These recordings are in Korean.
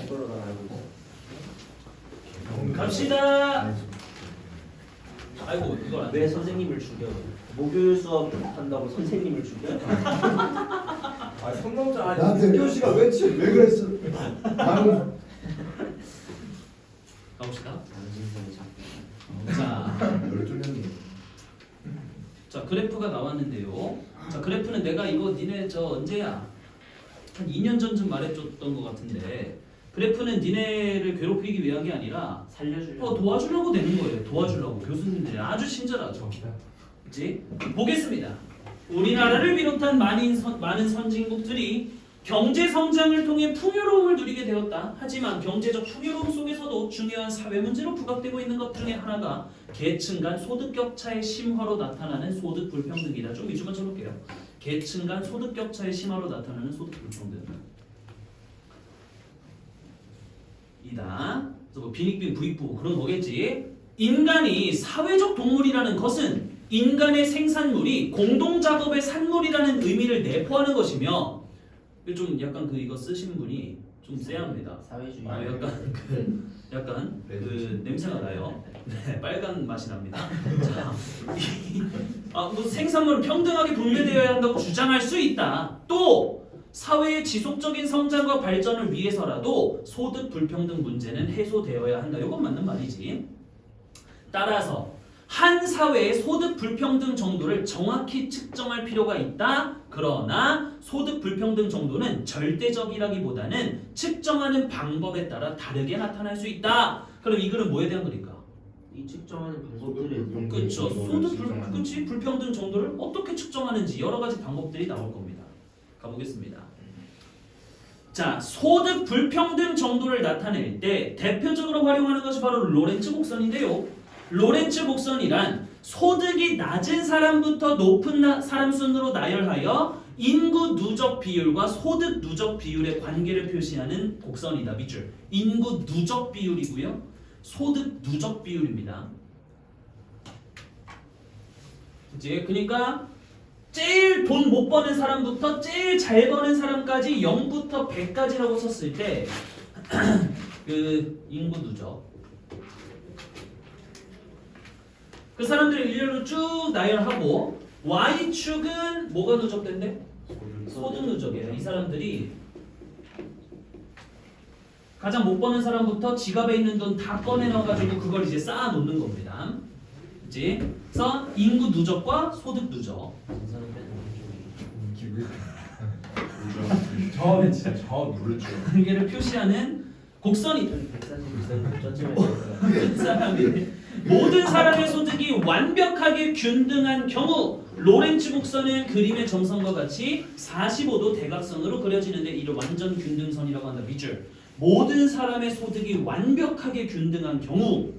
이걸로 난 알고 있어. 갑시다. 아이고 이걸 왜 선생님을 죽여? 목요일 수업 한다고 선생님을 죽여? 아 선남자 아니 나한테 교시가 왜 그랬어? 나는 가봅시다. 안진성이 자꾸. 자 그래프가 나왔는데요. 자 그래프는 내가 이거 니네 저 언제야? 한 2년 전쯤 말해줬던 것 같은데 그래프는 니네를 괴롭히기 위한 게 아니라 살려주려. 도와주려고 되는 거예요. 도와주려고 교수님들이 아주 친절하죠. 그치? 보겠습니다. 우리나라를 비롯한 많은 선진국들이 경제 성장을 통해 풍요로움을 누리게 되었다. 하지만 경제적 풍요로움 속에서도 중요한 사회 문제로 부각되고 있는 것 중에 하나가 계층 간 소득 격차의 심화로 나타나는 소득 불평등이다. 좀 위주만 쳐볼게요. 계층 간 소득 격차의 심화로 나타나는 소득 불평등. 이다. 그래서 뭐 빈익빈 부익부 그런 거겠지. 인간이 사회적 동물이라는 것은 인간의 생산물이 공동작업의 산물이라는 의미를 내포하는 것이며 좀 약간 이거 쓰시는 분이 좀 쎄합니다. 사회주의. 약간 그 냄새가 나요. 네, 빨간 맛이 납니다. 자, 뭐 생산물은 평등하게 분배되어야 한다고 주장할 수 있다. 또 사회의 지속적인 성장과 발전을 위해서라도 소득 불평등 문제는 해소되어야 한다. 이건 맞는 말이지. 따라서 한 사회의 소득 불평등 정도를 정확히 측정할 필요가 있다. 그러나 소득 불평등 정도는 절대적이라기보다는 측정하는 방법에 따라 다르게 나타날 수 있다. 그럼 이 글은 뭐에 대한 글일까? 이 측정하는 방법들이 그렇죠. 그치? 불평등 정도를 어떻게 측정하는지 여러 가지 방법들이 나올 겁니다. 가보겠습니다. 자, 소득 불평등 정도를 나타낼 때 대표적으로 활용하는 것이 바로 로렌츠 곡선인데요. 로렌츠 곡선이란 소득이 낮은 사람부터 높은 사람 순으로 나열하여 인구 누적 비율과 소득 누적 비율의 관계를 표시하는 곡선이다. 밑줄. 인구 누적 비율이고요. 소득 누적 비율입니다. 그치? 그러니까 제일 돈 못 버는 사람부터 제일 잘 버는 사람까지 0부터 100까지라고 썼을 때 그 인구 누적 그 사람들을 일렬로 쭉 나열하고 Y축은 뭐가 누적된대? 소득 누적이에요. 이 사람들이 가장 못 버는 사람부터 지갑에 있는 돈 다 꺼내 넣어가지고 그걸 이제 쌓아 놓는 겁니다. 그치? 그래서 인구 누적과 소득 누적. 처음에 진짜 처음 누르죠. 관계를 표시하는 곡선이 모든 사람의 소득이 완벽하게 균등한 경우 로렌츠 곡선은 그림의 점선과 같이 45도 대각선으로 그려지는데 이를 완전 균등선이라고 한다. 밑줄. 모든 사람의 소득이 완벽하게 균등한 경우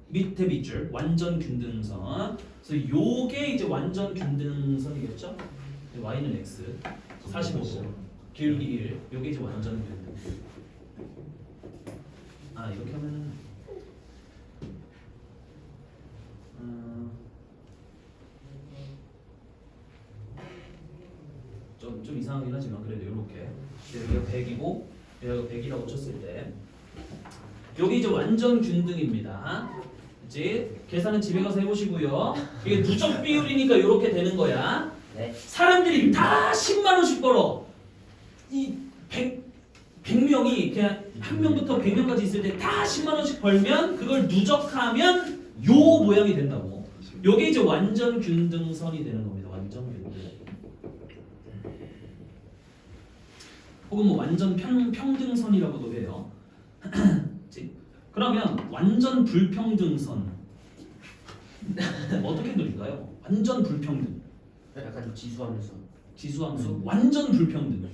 밑에 밑줄 완전 균등선. 그래서 요게 이제 완전 균등선이겠죠? y는 x 45도 기울기 1 요게 이제 완전 균등. 아 이렇게 하면은 좀 이상하긴 하지만 그래도 이렇게 여기가 100이고 여기가 100이라고 쳤을 때 여기 이제 완전 균등입니다. 이제 계산은 집에 가서 해보시고요. 이게 누적 비율이니까 이렇게 되는 거야. 네. 사람들이 다 10만 원씩 벌어. 이 100명이 그냥 한 명부터 100명까지 있을 때 다 10만 원씩 벌면 그걸 누적하면 요 모양이 된다고. 요게 이제 완전 균등선이 되는 겁니다. 완전 균등. 혹은 뭐 완전 평등선이라고도 해요. 그러면 완전 불평등선 어떻게 그릴까요? 완전 불평등. 약간 지수하면서. 지수함수 완전 불평등.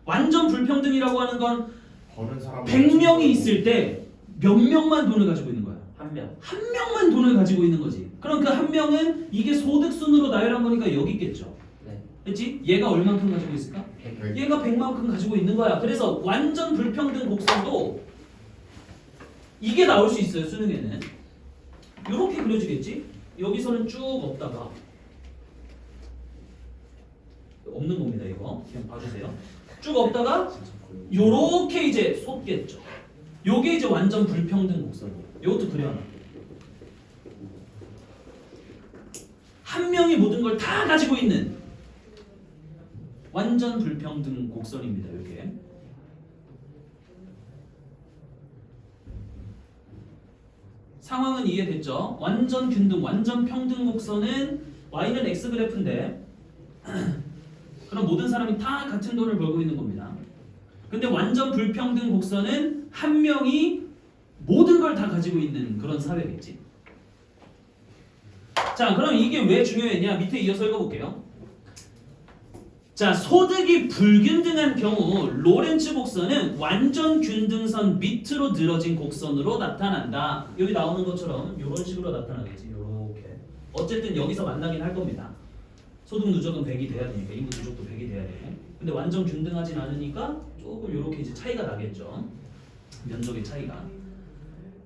완전 불평등이라고 하는 건 버는 사람 100명이 있을 때 몇 명만 돈을 가지고 있는 거야? 한 명. 한 명만 돈을 가지고 있는 거지. 그럼 그 한 명은 이게 소득순으로 나열한 거니까 여기 있겠죠. 네. 그렇지? 얘가 얼만큼 가지고 있을까? 100. 얘가 100만큼 가지고 있는 거야. 그래서 완전 불평등 곡선도 이게 나올 수 있어요. 수능에는. 이렇게 그려지겠지? 여기서는 쭉 없다가 없는 겁니다. 이거 그냥 봐주세요. 쭉 없다가 요렇게 이제 솟겠죠. 요게 이제 완전 불평등 곡선이에요. 요것도 그려놔. 한 명이 모든 걸 다 가지고 있는 완전 불평등 곡선입니다. 요게. 상황은 이해됐죠? 완전 균등, 완전 평등 곡선은 y는 x 그래프인데 그럼 모든 사람이 다 같은 돈을 벌고 있는 겁니다. 근데 완전 불평등 곡선은 한 명이 모든 걸 다 가지고 있는 그런 사회겠지. 자, 그럼 이게 왜 중요했냐? 밑에 이어서 읽어볼게요. 자, 소득이 불균등한 경우 로렌츠 곡선은 완전 균등선 밑으로 늘어진 곡선으로 나타난다. 여기 나오는 것처럼 이런 식으로 나타나겠지. 요렇게. 어쨌든 여기서 만나긴 할 겁니다. 소득 누적은 100이 돼야 되니까 인구 누적도 100이 돼야 돼. 근데 완전 균등하진 않으니까 조금 이렇게 이제 차이가 나겠죠. 면적의 차이가.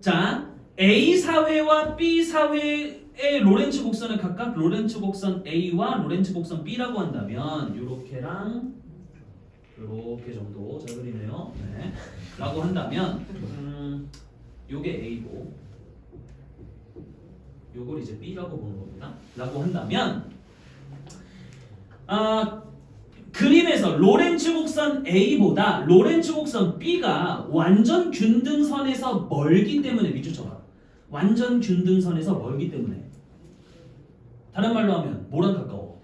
자, A 사회와 B 사회의 로렌츠 곡선을 각각 로렌츠 곡선 A와 로렌츠 곡선 B라고 한다면 요렇게랑 요렇게 정도 잘 그리네요. 네. 라고 한다면 요게 A고 요걸 이제 B라고 보는 겁니다. 라고 한다면 그림에서 로렌츠 곡선 A보다 로렌츠 곡선 B가 완전 균등선에서 멀기 때문에 밑줄 쳐봐. 완전 균등선에서 멀기 때문에. 다른 말로 하면 뭐랑 가까워?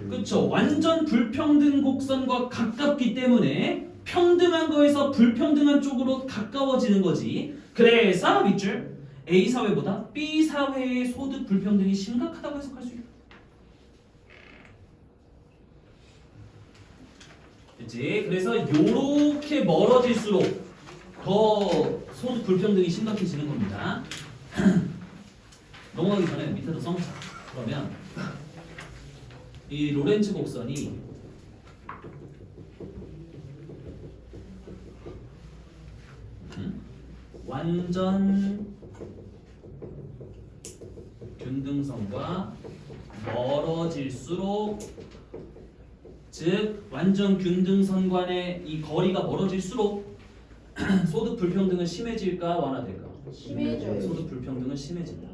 그쵸. 완전 불평등 곡선과 가깝기 때문에 평등한 거에서 불평등한 쪽으로 가까워지는 거지. 그래서 밑줄 A 사회보다 B 사회의 소득 불평등이 심각하다고 해석할 수 있다. 그치? 그래서 요렇게 멀어질수록 더 소득 불평등이 심각해지는 겁니다. 넘어가기 전에 밑에도 써놓자. 그러면 이 로렌츠 곡선이 완전 균등선과 멀어질수록, 즉 완전 균등선 간의 이 거리가 멀어질수록 소득 불평등은 심해질까 완화될까? 심해져요. 소득 불평등은 심해진다.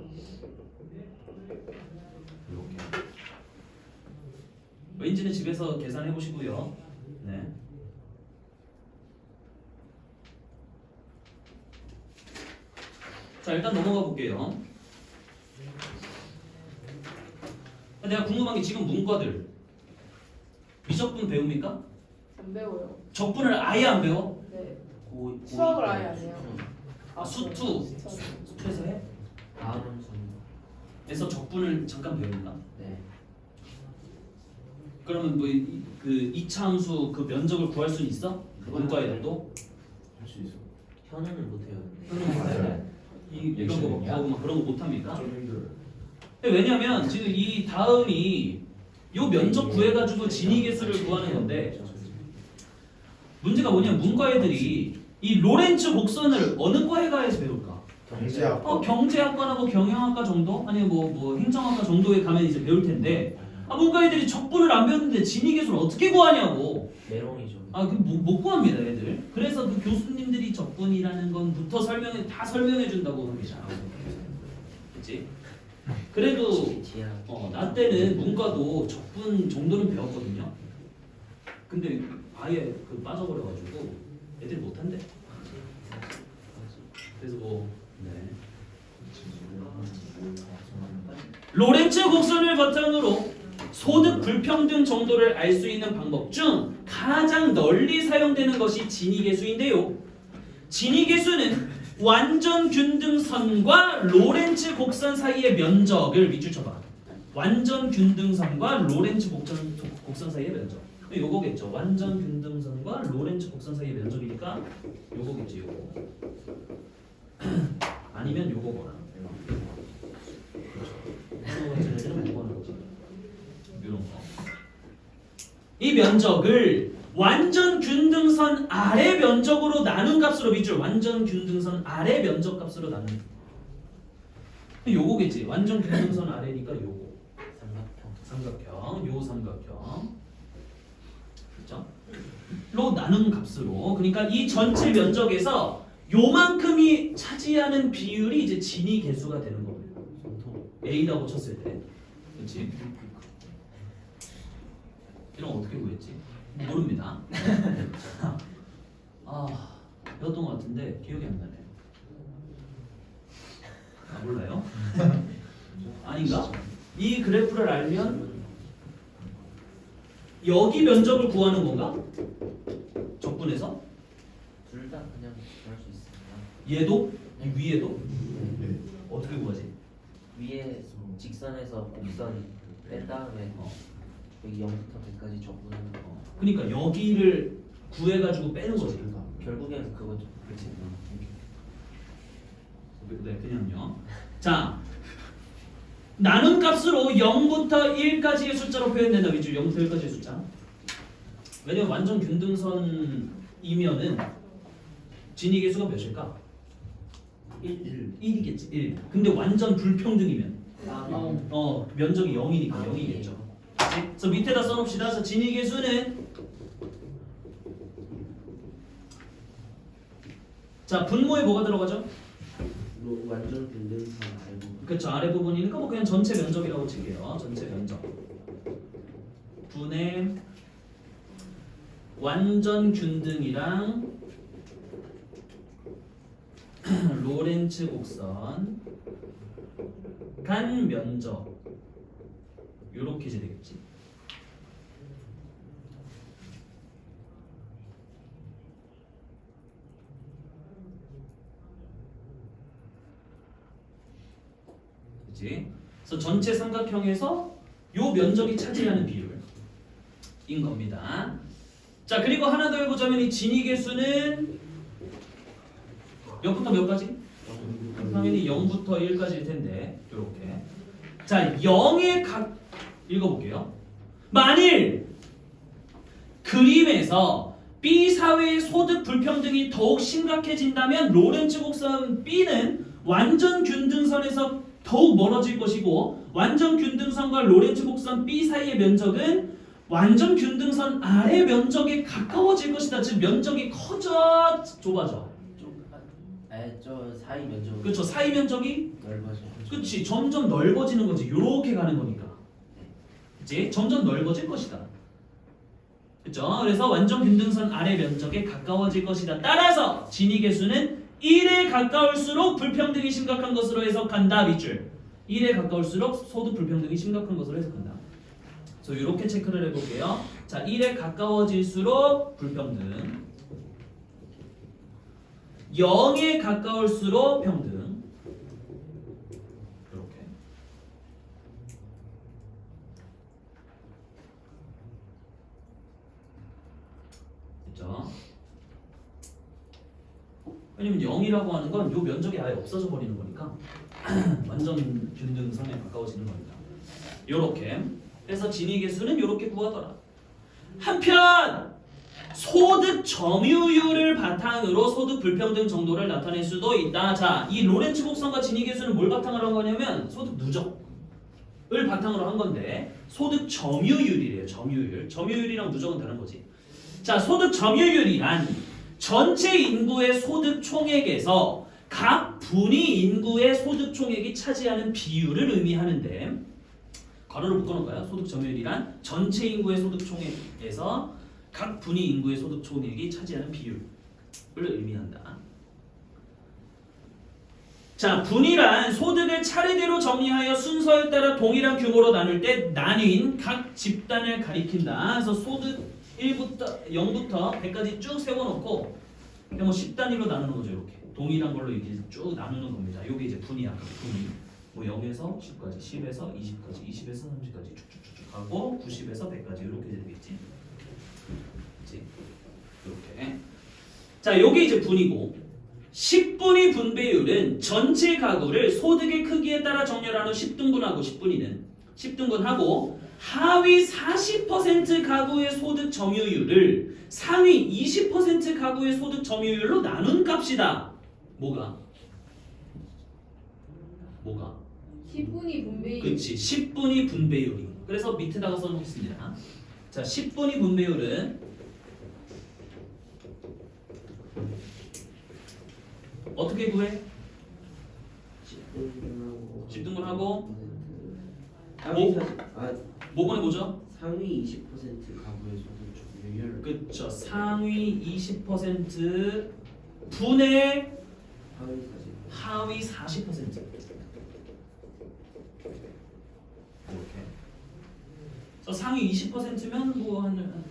이렇게. 왠지는 집에서 계산해 보시고요. 네. 자, 일단 넘어가 볼게요. 내가 궁금한 게 지금 문과들 미적분 배웁니까? 안 배워요. 적분을 아예 안 배워? 네. 고, 수학을 아예 안 해요. 수투. 수투에서 해? 다음은 전. 에서 적분을 잠깐 배웁니까? 네. 그러면 뭐 그 이차함수 그 면적을 구할 수는 있어? 문과 애들도? 할 수 있어. 현우는 못해요. 이런 거 구하고 막 그런 거 못합니까? 좀 힘들어요. 왜냐면 지금 이 다음이 요 면적 구해가지고 진위계수를 구하는 건데 문제가 뭐냐면 문과 애들이 이 로렌츠 곡선을 어느 과에가에서 배울까? 경제학. 경제학과나 뭐 경영학과 정도? 아니면 뭐 행정학과 정도에 가면 이제 배울 텐데 문과 애들이 적분을 안 배웠는데 진위계수를 어떻게 구하냐고. 메롱이죠. 못 구합니다 애들. 그래서 그 교수님들이 적분이라는 건부터 다 설명해 준다고 합니다. 그렇지? 그래도 나 때는 문과도 적분 정도는 배웠거든요. 근데 아예 그 빠져버려가지고 애들이 못한대. 그래서 로렌츠 곡선을 바탕으로 소득 불평등 정도를 알 수 있는 방법 중 가장 널리 사용되는 것이 진위계수인데요. 진위계수는 완전 균등선과 로렌츠 곡선 사이의 면적을 밑줄 쳐봐. 완전 균등선과 로렌츠 곡선 사이의 면적. 요거겠죠. 완전 균등선과 로렌츠 곡선 사이의 면적이니까 요거겠지. 요거. 아니면 요거거나. 이런 거. 이 면적을 완전 균등선 아래 면적으로 나눈 값으로 밑줄. 완전 균등선 아래 면적 값으로 나눈. 요거겠지. 완전 균등선 아래니까 요거. 삼각형. 요 삼각형. 그렇죠? 나눈 값으로. 그러니까 이 전체 면적에서 요만큼이 차지하는 비율이 이제 진위 계수가 되는 거예요. A라고 쳤을 때. 그렇지? 이런 거 어떻게 구했지? 모릅니다. 배웠던 것 같은데 기억이 안 나네요. 몰라요? 아닌가? 이 그래프를 알면 여기 면적을 구하는 건가? 적분해서? 둘 다 그냥 구할 수 있습니다. 얘도? 이 위에도? 네. 어떻게 구하지? 위에 직선에서 곡선 뺀 다음에 여기 0부터 100까지 적분하는 거. 그러니까 여기를 구해가지고 빼는 거지. 결국엔 그거죠. 그렇지. 네, 그냥요. 자, 나눈 값으로 0부터 1까지의 숫자로 표현된다. 그죠? 0부터 1까지의 숫자. 왜냐면 완전 균등선이면은 진위 계수가 몇일까? 1이겠지. 1. 근데 완전 불평등이면 면적이 0이니까 0이겠죠. 그래서 밑에다 써놓읍시다. 그래서 진위 계수는 자 분모에 뭐가 들어가죠? 완전 균등선 아래 부분. 그렇죠. 아래 부분이니까 뭐 그냥 전체 면적이라고 칠게요. 전체 면적 분의 완전 균등이랑 로렌츠 곡선 간 면적 요렇게 이제 되겠지. 그렇지? 그래서 전체 삼각형에서 요 면적이 차지하는 비율인 겁니다. 자, 그리고 하나 더 해보자면 이 진위 계수는 몇부터 몇까지? 당연히 0부터 1까지일 텐데 이렇게. 자, 0의 각 읽어볼게요. 만일 그림에서 B 사회의 소득 불평등이 더욱 심각해진다면 로렌츠 곡선 B는 완전 균등선에서 더욱 멀어질 것이고 완전 균등선과 로렌츠 곡선 B 사이의 면적은 완전 균등선 아래 면적에 가까워질 것이다. 즉 면적이 커져 좁아져. 저 사이 면적. 그렇죠. 사이 면적이 넓어져. 그렇지. 점점 넓어지는 거지. 요렇게 가는 거니까. 그렇지? 점점 넓어질 것이다. 그렇죠? 그래서 완전 균등선 아래 면적에 가까워질 것이다. 따라서 진위 계수는 1에 가까울수록 불평등이 심각한 것으로 해석한다. 밑줄. 1에 가까울수록 소득 불평등이 심각한 것으로 해석한다. 그래서 이렇게 체크를 해볼게요. 자, 1에 가까워질수록 불평등, 0에 가까울수록 평등. 이렇게. 됐죠? 왜냐면 0이라고 하는 건 요 면적이 아예 없어져 버리는 거니까 완전 균등선에 가까워지는 겁니다. 요렇게. 그래서 진위 계수는 요렇게 구하더라. 한편 소득 점유율을 바탕으로 소득 불평등 정도를 나타낼 수도 있다. 자, 이 로렌츠 곡선과 진위 계수는 뭘 바탕으로 한 거냐면 소득 누적을 바탕으로 한 건데 소득 점유율이래요. 점유율. 점유율이랑 누적은 다른 거지. 자, 소득 점유율이란 전체 인구의 소득 총액에서 각 분위 인구의 소득 총액이 차지하는 비율을 의미하는데 괄호를 묶어놓을까요? 소득 점유율이란 전체 인구의 소득 총액에서 각 분위 인구의 소득 총액이 차지하는 비율을 의미한다. 자, 분위란 소득을 차례대로 정리하여 순서에 따라 동일한 규모로 나눌 때 나뉜 각 집단을 가리킨다. 그래서 소득 1부터 0부터 100까지 쭉 세워놓고 그냥 뭐 10단위로 나누는 거죠. 이렇게 동일한 걸로 이렇게 쭉 나누는 겁니다. 이게 이제 분위 아까 분위. 뭐 0에서 10까지, 10에서 20까지, 20에서 30까지 쭉쭉쭉 가고 90에서 100까지 이렇게 되겠지. 그렇지? 이렇게. 자, 요게 이제 분위고 10분위 분배율은 전체 가구를 소득의 크기에 따라 정렬한 후 10등분하고 10등분하고 하위 40% 가구의 소득 점유율을 상위 20% 가구의 소득 점유율로 나눈 값이다. 뭐가? 10분위 분배율. 그렇지. 10분위 분배율이. 그래서 밑에다가 써놓겠습니다. 자, 10분위 분배율은 어떻게 구해? 10등분하고 10등분하고 상위 뭐번에 보죠? 상위 20% 가구의 소득 점유율 그쵸. 상위 20% 분의 하위 40% 하위 40%. 이렇게. 그래서 상위 20%면 뭐한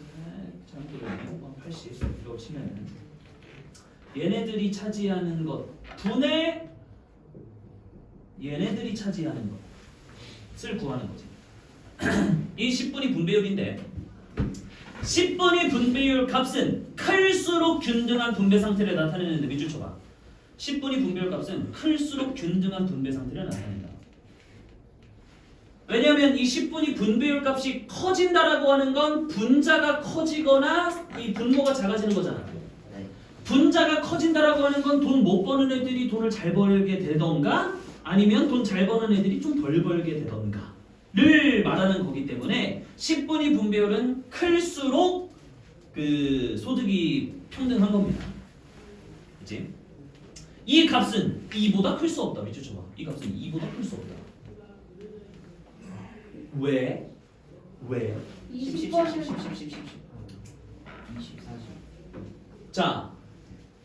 80 이라고 치면 얘네들이 차지하는 것 분의 얘네들이 차지하는 것을 구하는 거지. 이 10분위 분배율인데 10분위 분배율 값은 클수록 균등한 분배 상태를 나타내는데 밑줄 쳐봐. 10분위 분배율 값은 클수록 균등한 분배 상태를 나타낸다. 왜냐하면 이 10분위 분배율 값이 커진다라고 하는 건 분자가 커지거나 이 분모가 작아지는 거잖아. 네. 분자가 커진다라고 하는 건 돈 못 버는 애들이 돈을 잘 벌게 되던가 아니면 돈 잘 버는 애들이 좀 덜 벌게 되던가를 말하는 거기 때문에 10분위 분배율은 클수록 그 소득이 평등한 겁니다. 그치? 이 값은 2보다 클 수 없다. 밑줄 쳐봐. 이 값은 2보다 클 수 없다. 왜? 20% 20, 40 자,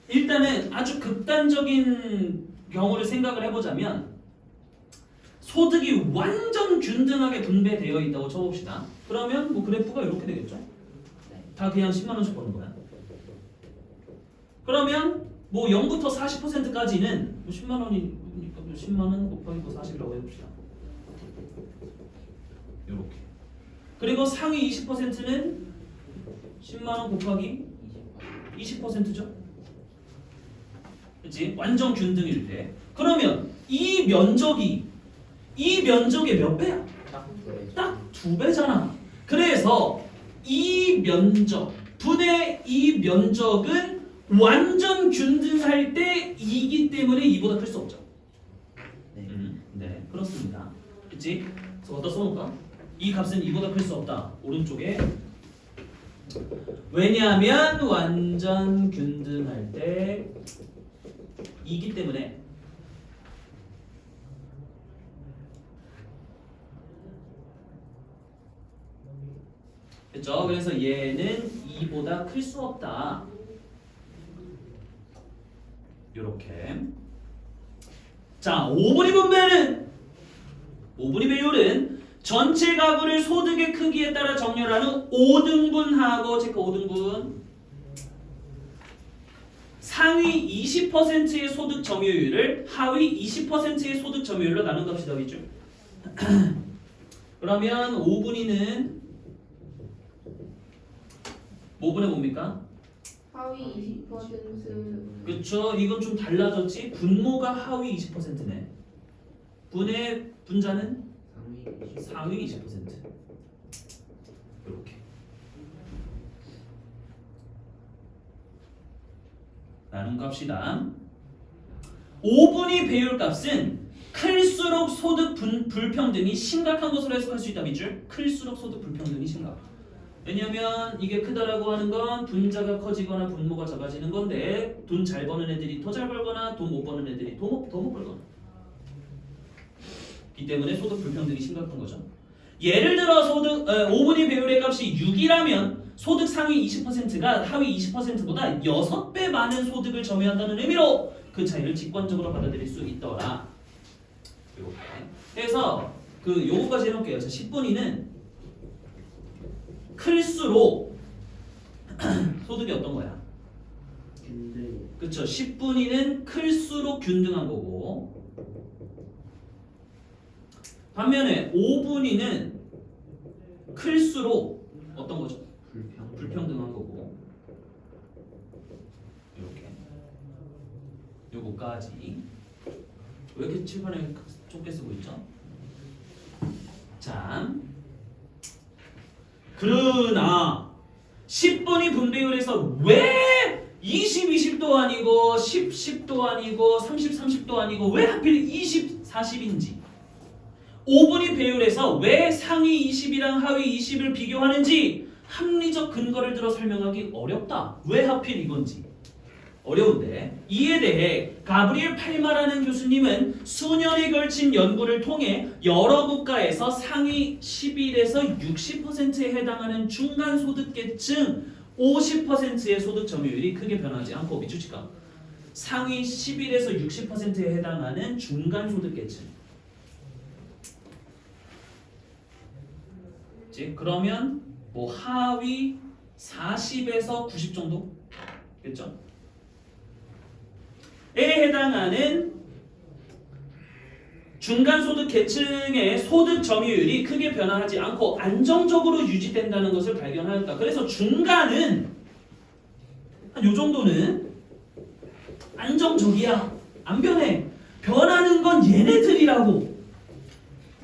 일단은 아주 극단적인 경우를 생각을 해보자면 소득이 완전 균등하게 분배되어 있다고 쳐봅시다. 그러면 뭐 그래프가 이렇게 되겠죠? 다 그냥 10만 원씩 버는 거야. 그러면 뭐 0부터 40%까지는 뭐 10만 원이니까 10만 원 곱하기 뭐 40이라고 해봅시다. 이렇게. 그리고 상위 20%는 10만 원 곱하기 20%죠. 그렇지? 완전 균등일 때. 그러면 이 면적의 몇 배야? 딱 2배잖아. 그래서 이 면적 분의 이 면적은 완전 균등할 때 2이기 때문에 2보다 클 수 없죠. 네, 그렇습니다. 그렇지? 그래서 어디다 써놓을까? 이 값은 2보다 클 수 없다. 오른쪽에. 왜냐하면 완전 균등할 때 2이기 때문에 그렇죠? 그래서 얘는 2보다 클 수 없다. 요렇게. 자, 5분위 분배는 5분위 배율은 전체 가구를 소득의 크기에 따라 정렬하는 5등분하고 체크 5등분 상위 20%의 소득 점유율을 하위 20%의 소득 점유율로 나눈 값이다. 그죠? 그러면 5분위는 5분의 뭡니까? 하위 20% 그쵸? 이건 좀 달라졌지? 분모가 하위 20%네. 분의 분자는 상위 20%. 이렇게. 나눈 값이다. 5분위 배율 값은 클수록 소득 불평등이 심각한 것으로 해석할 수 있다. 밑줄. 클수록 소득 불평등이 심각. 왜냐면 이게 크다라고 하는 건 분자가 커지거나 분모가 작아지는 건데 돈 잘 버는 애들이 더 잘 벌거나 돈 못 버는 애들이 더 못 벌거나 이 때문에 소득 불평등이 심각한 거죠. 예를 들어 소득 5분위 배율의 값이 6이라면 소득 상위 20%가 하위 20%보다 6배 많은 소득을 점유한다는 의미로 그 차이를 직관적으로 받아들일 수 있더라. 이렇게. 그래서 그 요거까지 해놓을게요. 자, 10분위는 클수록 소득이 어떤 거야? 그쵸. 10분위는 클수록 균등한 거고 반면에 5분위는 클수록 어떤 거죠? 불평등한 거고 이렇게 요거까지 왜 이렇게 칠판에 좁게 쓰고 있죠? 자 그러나 10분위 분배율에서 왜 20, 20도 아니고 10, 10도 아니고 30, 30도 아니고 왜 하필 20, 40인지 5분위 배율에서 왜 상위 20이랑 하위 20을 비교하는지 합리적 근거를 들어 설명하기 어렵다. 왜 하필 이건지 어려운데 이에 대해 가브리엘 팔마라는 교수님은 수년에 걸친 연구를 통해 여러 국가에서 상위 11에서 60%에 해당하는 중간 소득계층 50%의 소득 점유율이 크게 변하지 않고 미추치가 상위 11에서 60%에 해당하는 중간 소득계층. 그러면 뭐 하위 40에서 90 정도? 겠죠? 에 해당하는 중간 소득 계층의 소득 점유율이 크게 변화하지 않고 안정적으로 유지된다는 것을 발견하였다. 그래서 중간은 한 요 정도는 안정적이야. 안 변해. 변하는 건 얘네들이라고.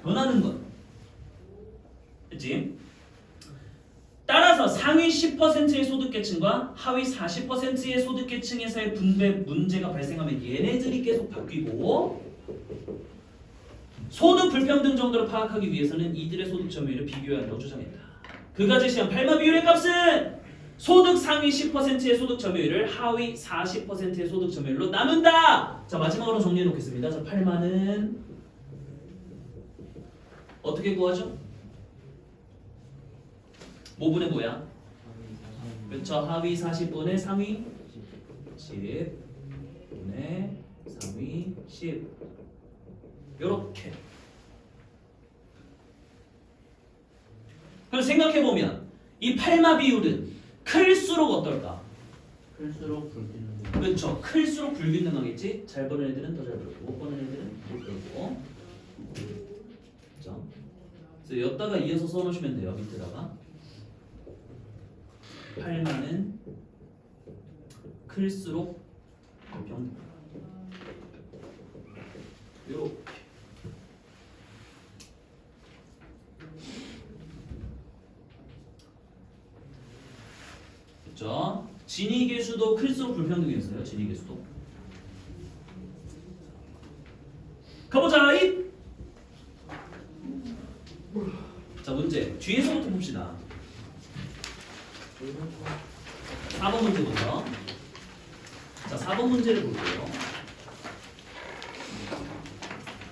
변하는 건. 그치? 따라서 상위 10%의 소득계층과 하위 40%의 소득계층에서의 분배 문제가 발생하면 얘네들이 계속 바뀌고 소득 불평등 정도를 파악하기 위해서는 이들의 소득 점유율을 비교해야 한다고 주장했다. 그가 제시한 팔마 비율의 값은 소득 상위 10%의 소득 점유율을 하위 40%의 소득 점유율로 나눈다. 자, 마지막으로 정리해 놓겠습니다. 자, 팔마는 어떻게 구하죠? 뭐분의 뭐야? 그렇죠. 하위 40분의 상위 10분의 상위 10 요렇게. 그럼 생각해보면 이 팔마 비율은 클수록 어떨까? 클수록 불균등. 그렇죠. 클수록 불균등하겠지. 잘 버는 애들은 더 잘 벌고 못 버는 애들은 못 벌고. 그렇죠. 그래서 여기다가 이어서 써놓으시면 돼요. 밑에다가 팔마는 클수록 불평등. 요렇게. 그렇죠? 진위계수도 클수록 불평등이었어요. 진위계수도. 가보자. 자, 문제 뒤에서부터 봅시다. 4번 문제부터. 자, 4번 문제를 볼게요.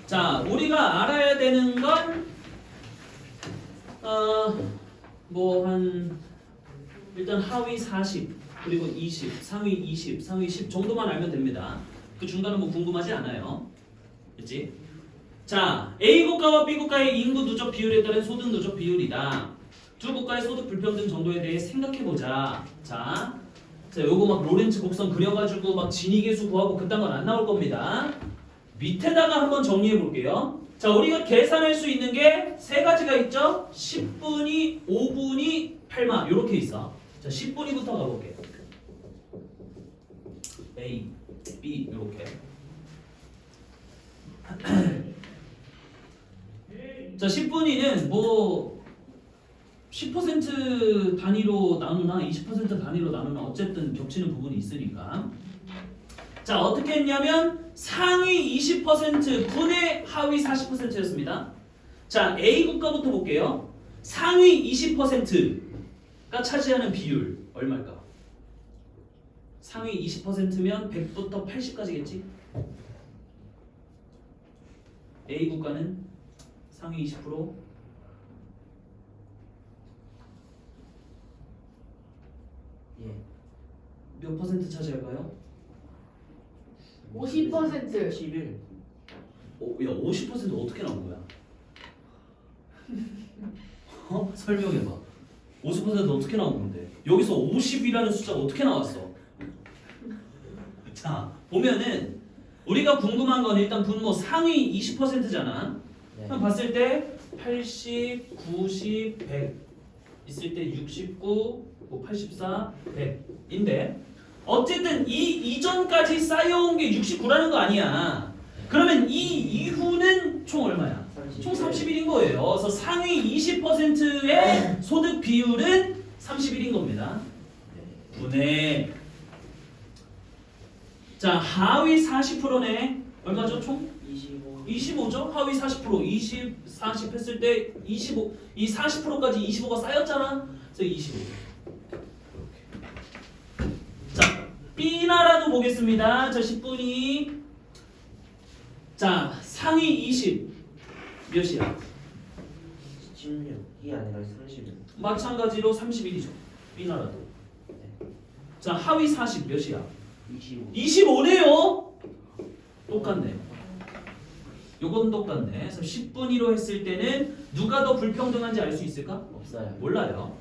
자, 우리가 알아야 되는 건 뭐 한 일단 하위 40 그리고 20, 상위 20, 상위 10 정도만 알면 됩니다. 그 중간은 뭐 궁금하지 않아요. 그렇지? 자, A 국가와 B 국가의 인구 누적 비율에 따른 소득 누적 비율이다. 두 국가의 소득 불평등 정도에 대해 생각해 보자. 자, 요거 막 로렌츠 곡선 그려가지고 막 진위계수 구하고 그딴 건 안 나올 겁니다. 밑에다가 한번 정리해 볼게요. 자, 우리가 계산할 수 있는 게 세 가지가 있죠. 10분위, 5분위, 8마 요렇게 있어. 자, 10분위부터 가볼게요. A, B 요렇게. 자, 10분위는 뭐 10% 단위로 나누나 20% 단위로 나누나 어쨌든 겹치는 부분이 있으니까. 자, 어떻게 했냐면 상위 20% 분의 하위 40%였습니다. 자, A 국가부터 볼게요. 상위 20%가 차지하는 비율 얼마일까? 상위 20%면 100부터 80까지겠지? A 국가는 상위 20% 예. 몇 퍼센트 차지할까요? 50%. 11. 야, 50% 어떻게 나온 거야? 설명해봐. 50% 어떻게 나온 건데? 여기서 50이라는 숫자가 어떻게 나왔어? 자, 보면은 우리가 궁금한 건 일단 분모 상위 20%잖아. 네. 그럼 봤을 때 80, 90, 100 있을 때 69, 84, 100인데 어쨌든 이 이전까지 쌓여온 게 69라는 거 아니야. 그러면 이 이후는 총 얼마야? 총 31인 거예요. 그래서 상위 20%의 소득 비율은 31인 겁니다. 분의 자, 하위 40%네. 얼마죠? 총? 25. 25죠? 하위 40%. 20, 40 했을 때 25. 이 40%까지 25가 쌓였잖아. 그래서 25. 자, B나라도 보겠습니다. 자 10분위. 자 상위 20 몇이야? 16이 아니라 30은 마찬가지로 31이죠. B나라도. 자 하위 40 몇이야? 25 25네요. 똑같네. 요건 똑같네. 그래서 10분위로 했을 때는 누가 더 불평등한지 알 수 있을까? 없어요. 몰라요.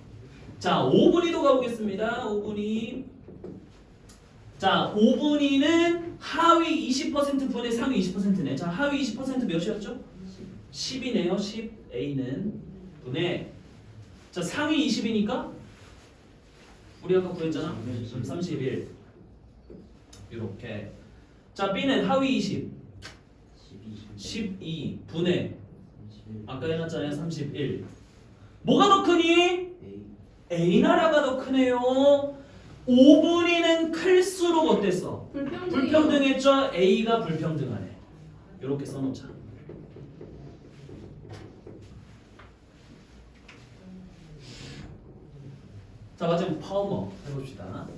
자 5분위도 가보겠습니다. 5분위. 자 5분위는 하위 20% 분의 상위 20%네. 자 하위 20% 몇이었죠? 10이네요. 10 A는 분의 자 상위 20이니까 우리 아까 구했잖아. 31 이렇게. 자 B는 하위 20 12 분의 아까 해놨잖아요. 31 뭐가 더 크니? A나라가 더 크네요. 5분위는 클수록 어땠어? 불평등했죠? A가 불평등하네. 이렇게 써놓자. 자 마지막 파워머 해봅시다.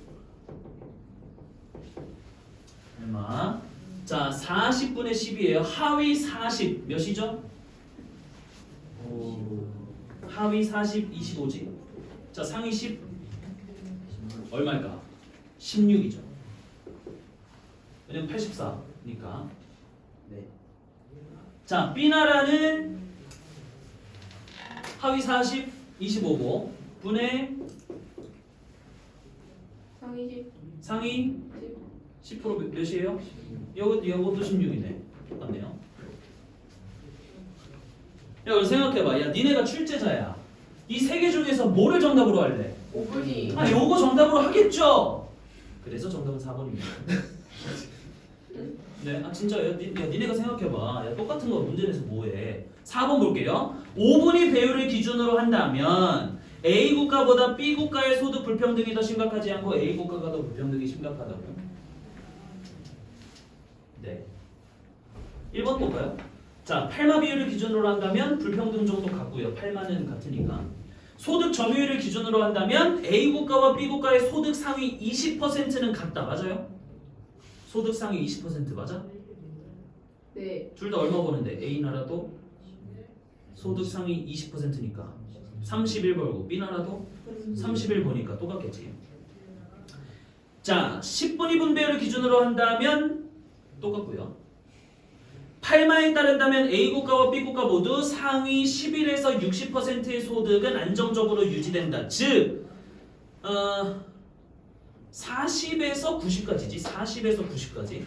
얼마? 자 40분의 10이에요. 하위 40 몇이죠? 하위 40 25지. 자 상위 10 얼마일까? 16이죠. 왜냐면 84니까. 네. 자 B나라는 하위 40 25고 분의 상위 10 상위 10% 몇이에요? 요것도 16이네. 똑같네요. 야, 그럼 생각해봐. 야, 니네가 출제자야. 이 세 개 중에서 뭐를 정답으로 할래? 5분위 아, 요거 정답으로 하겠죠? 그래서 정답은 4번입니다. 네, 아, 진짜요? 야, 니네가 생각해봐. 야, 똑같은 거 문제 내서 뭐해? 4번 볼게요. 5분위 배율을 기준으로 한다면 A 국가보다 B 국가의 소득 불평등이 더 심각하지 않고 A 국가가 더 불평등이 심각하다고요? 네. 1번 볼까요? 자, 8마 비율을 기준으로 한다면 불평등 정도 같고요. 8마는 같으니까. 소득 점유율을 기준으로 한다면 A 국가와 B 국가의 소득 상위 20%는 같다. 맞아요? 소득 상위 20% 맞아? 네 둘 다 얼마 버는데? A 나라도 소득 상위 20%니까 31 벌고 B 나라도 31 버니까 똑같겠지. 자, 10분위 분배율을 기준으로 한다면 똑같고요. 8마에 따른다면 A 국가와 B 국가 모두 상위 11에서 60%의 소득은 안정적으로 유지된다. 즉 40에서 90까지지. 40에서 90까지.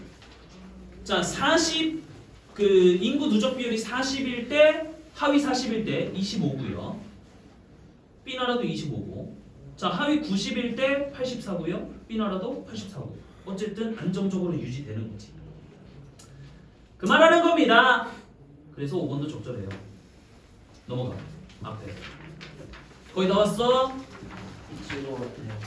자, 40 그 인구 누적 비율이 40일 때 하위 40일 때 25고요. B 나라도 25고. 자, 하위 90일 때 84고요. B 나라도 84고. 어쨌든 안정적으로 유지되는 거지. 그 말하는 겁니다. 그래서 5번도 적절해요. 넘어가. 앞에. 거의 다 왔어?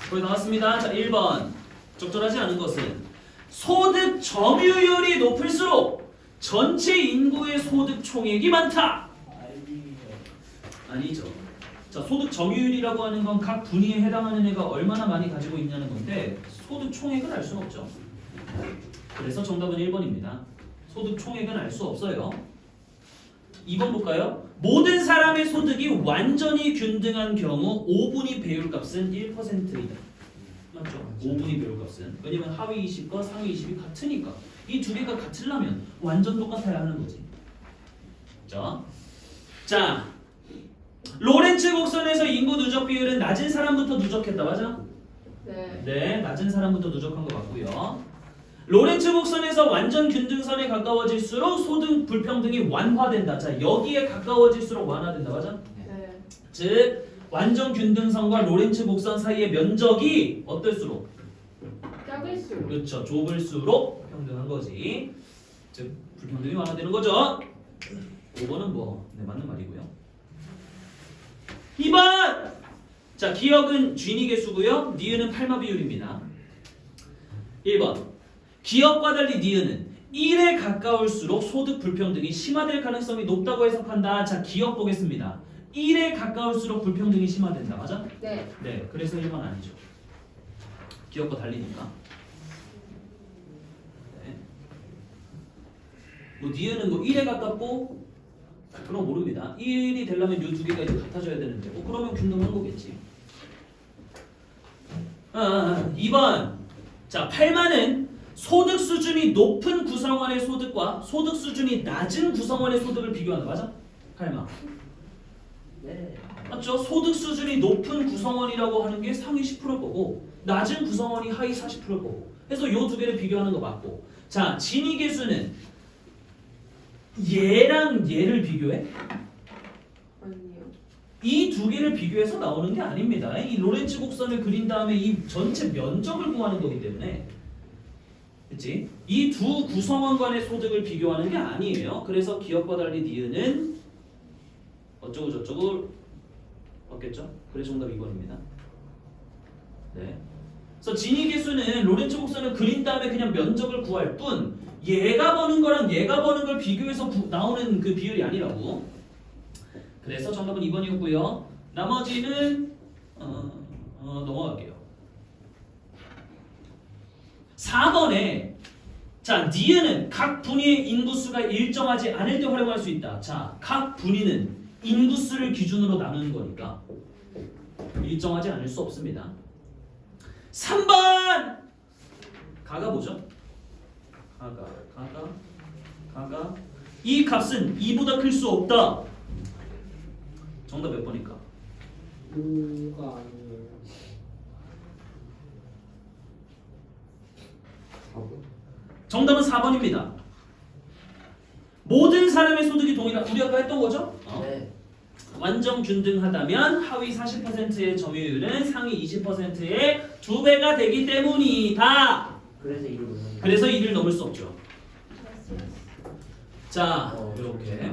거의 다 왔습니다. 자, 1번. 적절하지 않은 것은 소득 점유율이 높을수록 전체 인구의 소득 총액이 많다. 아니죠. 자, 소득 점유율이라고 하는 건 각 분위에 해당하는 애가 얼마나 많이 가지고 있냐는 건데 소득 총액은 알 수는 없죠. 그래서 정답은 1번입니다. 소득 총액은 알 수 없어요. 2번 볼까요? 모든 사람의 소득이 완전히 균등한 경우 5분위 배율값은 1%이다. 맞죠? 5분위 배율값은. 왜냐면 하위 20과 상위 20이 같으니까. 이 두 개가 같으려면 완전 똑같아야 하는 거지. 자, 로렌츠 곡선에서 인구 누적 비율은 낮은 사람부터 누적했다. 맞아? 네 네, 낮은 사람부터 누적한 것 같고요. 로렌츠 곡선에서 완전 균등선에 가까워질수록 소득 불평등이 완화된다. 자, 여기에 가까워질수록 완화된다. 맞아? 네 즉 완전 균등선과 로렌츠 곡선 사이의 면적이 어떨수록? 작을수록 그렇죠. 좁을수록 평등한 거지. 즉 불평등이 완화되는 거죠. 5번은 뭐 네, 맞는 말이고요. 2번! 자, 기억은 쥐니 개수고요. 니은은 8마 비율입니다. 1번. 기억과 달리 니은은 1에 가까울수록 소득 불평등이 심화될 가능성이 높다고 해석한다. 자, 기억 보겠습니다. 1에 가까울수록 불평등이 심화된다. 맞아? 네 네, 그래서 1번 아니죠. 기억과 달리니까. 뭐 니은은 뭐 1에 가깝고 그럼 모릅니다. 1이 되려면 이 두 개가 이제 같아져야 되는데 뭐 그러면 균등한 거겠지. 2번. 자, 8만은 소득 수준이 높은 구성원의 소득과 소득 수준이 낮은 구성원의 소득을 비교한다. 맞아? 8만. 네. 맞죠? 소득 수준이 높은 구성원이라고 하는 게 상위 10%일 거고 낮은 구성원이 하위 40%일 거고 그래서 이 두 개를 비교하는 거 맞고 자, 진위계수는 얘랑 얘를 비교해? 아니요. 이 두 개를 비교해서 나오는 게 아닙니다. 이 로렌츠 곡선을 그린 다음에 이 전체 면적을 구하는 거기 때문에 그치? 이 두 구성원 간의 소득을 비교하는 게 아니에요. 그래서 기억과 달리 니은은 어쩌고 저쩌고 맞겠죠? 그래서 정답 2번입니다. 네. 그래서 진위계수는 로렌츠 곡선을 그린 다음에 그냥 면적을 구할 뿐 얘가 버는 거랑 얘가 버는 걸 비교해서 나오는 그 비율이 아니라고. 그래서 정답은 2번이었고요. 나머지는 넘어갈게요. 4번에 자, 니은은 각 분위의 인구수가 일정하지 않을 때 활용할 수 있다. 자, 각 분위는 인구수를 기준으로 나누는 거니까 일정하지 않을 수 없습니다. 3번! 가가 뭐죠? 가가 이 값은 2보다 클 수 없다. 정답 몇 번일까? 5가 아니에요. 4번. 정답은 4번입니다. 모든 사람의 소득이 동일한 우리 아까 했던 거죠? 네. 완전 균등하다면 하위 40%의 점유율은 상위 20%의 2배가 되기 때문이다. 그래서 이를 넣는 거. 그래서 1을 넘을 수 없죠. 자, 어, 이렇게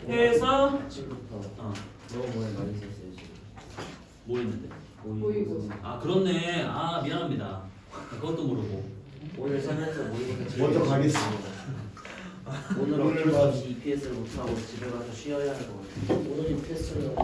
해서 아침부터 어, 너무 오래 많이 썼어요 지금. 뭐 했는데? 모의고사. 아, 그렇네. 아, 미안합니다. 그것도 모르고. 오늘 살면서 모의고사 먼저 가겠습니다. 오늘 어쩔 수 오늘만. 없이 EPS를 못하고 집에 가서 쉬어야 할 것 같아요. 오늘이 패스를